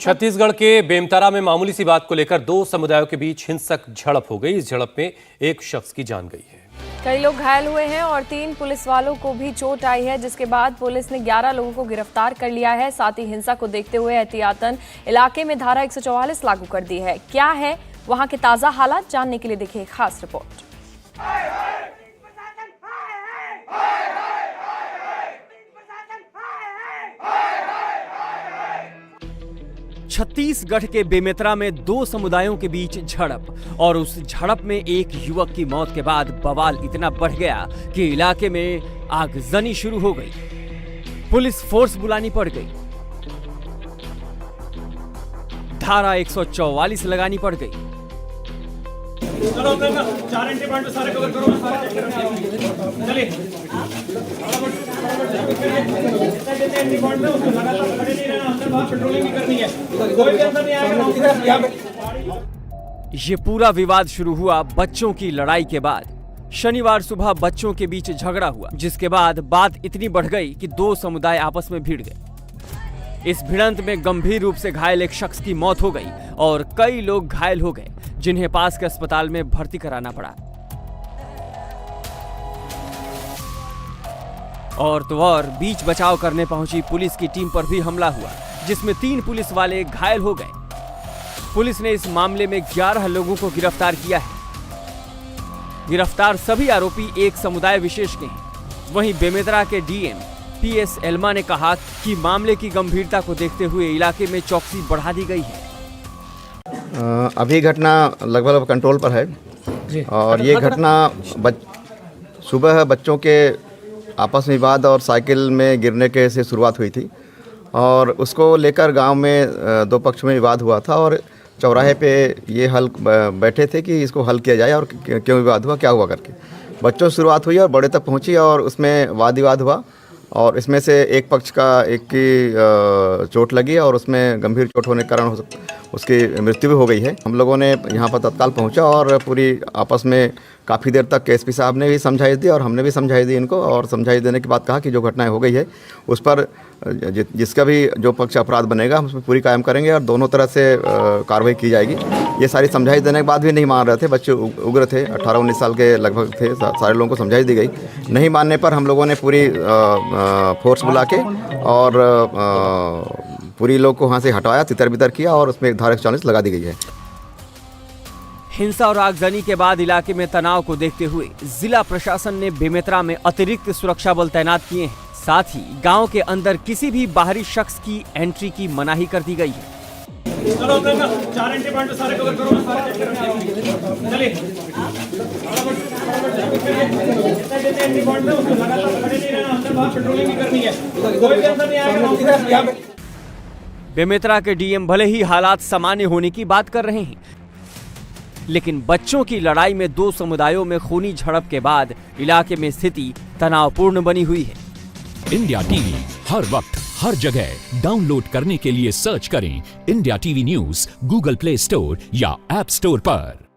छत्तीसगढ़ के बेमतरा में मामूली सी बात को लेकर दो समुदायों के बीच हिंसक झड़प हो गई। इस झड़प में एक शख्स की जान गई है। कई लोग घायल हुए हैं और 3 पुलिस वालों को भी चोट आई है, जिसके बाद पुलिस ने 11 लोगों को गिरफ्तार कर लिया है। साथ ही हिंसा को देखते हुए एहतियातन इलाके में धारा 144 लागू कर दी है। क्या है वहां के ताजा हालात, जानने के लिए देखिए खास रिपोर्ट। छत्तीसगढ़ के बेमेतरा में दो समुदायों के बीच झड़प और उस झड़प में एक युवक की मौत के बाद बवाल इतना बढ़ गया कि इलाके में आगजनी शुरू हो गई। पुलिस फोर्स बुलानी पड़ गई, धारा 144 लगानी पड़ गई। सारे कवर करो, चलिए। ये पूरा विवाद शुरू हुआ बच्चों की लड़ाई के बाद। शनिवार सुबह बच्चों के बीच झगड़ा हुआ, जिसके बाद बात इतनी बढ़ गई कि दो समुदाय आपस में भिड़ गए। इस भिड़ंत में गंभीर रूप से घायल एक शख्स की मौत हो गई और कई लोग घायल हो गए, जिन्हें पास के अस्पताल में भर्ती कराना पड़ा। और तो और बीच बचाव करने पहुंची पुलिस की टीम पर भी हमला हुआ, जिसमें 3 पुलिस वाले घायल हो गए। पुलिस ने इस मामले में 11 लोगों को गिरफ्तार किया है। गिरफ्तार सभी आरोपी एक समुदाय विशेष के हैं। वहीं बेमेतरा के डीएम पीएस एल्मा ने कहा कि मामले की गंभीरता को देखते हुए इलाके में चौकसी बढ़ा दी गई है। अभी घटना लगभग कंट्रोल पर है जी। और ये घटना सुबह बच्चों के आपस में विवाद और साइकिल में गिरने के से शुरुआत हुई थी और उसको लेकर गांव में 2 पक्ष में विवाद हुआ था और चौराहे पे ये हल बैठे थे कि इसको हल किया जाए और क्यों विवाद हुआ, क्या हुआ करके बच्चों से शुरुआत हुई और बड़े तक पहुंची और उसमें वाद विवाद हुआ और इसमें से एक पक्ष का एक की चोट लगी और उसमें गंभीर चोट होने के कारण उसकी मृत्यु भी हो गई है। हम लोगों ने यहाँ पर तत्काल पहुँचा और पूरी आपस में काफ़ी देर तक एसपी साहब ने भी समझाइश दी और हमने भी समझाई दी इनको, और समझाइश देने के बाद कहा कि जो घटनाएं हो गई है उस पर जिसका भी जो पक्ष अपराध बनेगा हम उसमें पूरी कायम करेंगे और दोनों तरह से कार्रवाई की जाएगी। ये सारी समझाइश देने के बाद भी नहीं मान रहे थे, बच्चे उग्र थे, 18-19 साल के लगभग थे। सारे लोगों को समझाइश दी गई, नहीं मानने पर हम लोगों ने पूरी फोर्स बुला के और पूरी लोग को वहाँ से हटवाया, तितर-बितर किया और उसमें एक धारा 144 लगा दी गई है। हिंसा और आगजनी के बाद इलाके में तनाव को देखते हुए जिला प्रशासन ने बेमेतरा में अतिरिक्त सुरक्षा बल तैनात किए हैं। साथ ही गांव के अंदर किसी भी बाहरी शख्स की एंट्री की मनाही कर दी गई है। सारे कवर करो, चलिए। बेमेतरा के डीएम भले ही हालात सामान्य होने की बात कर रहे हैं, लेकिन बच्चों की लड़ाई में 2 समुदायों में खूनी झड़प के बाद इलाके में स्थिति तनावपूर्ण बनी हुई है। इंडिया टीवी हर वक्त हर जगह डाउनलोड करने के लिए सर्च करें India TV news Google play store या ऐप स्टोर पर।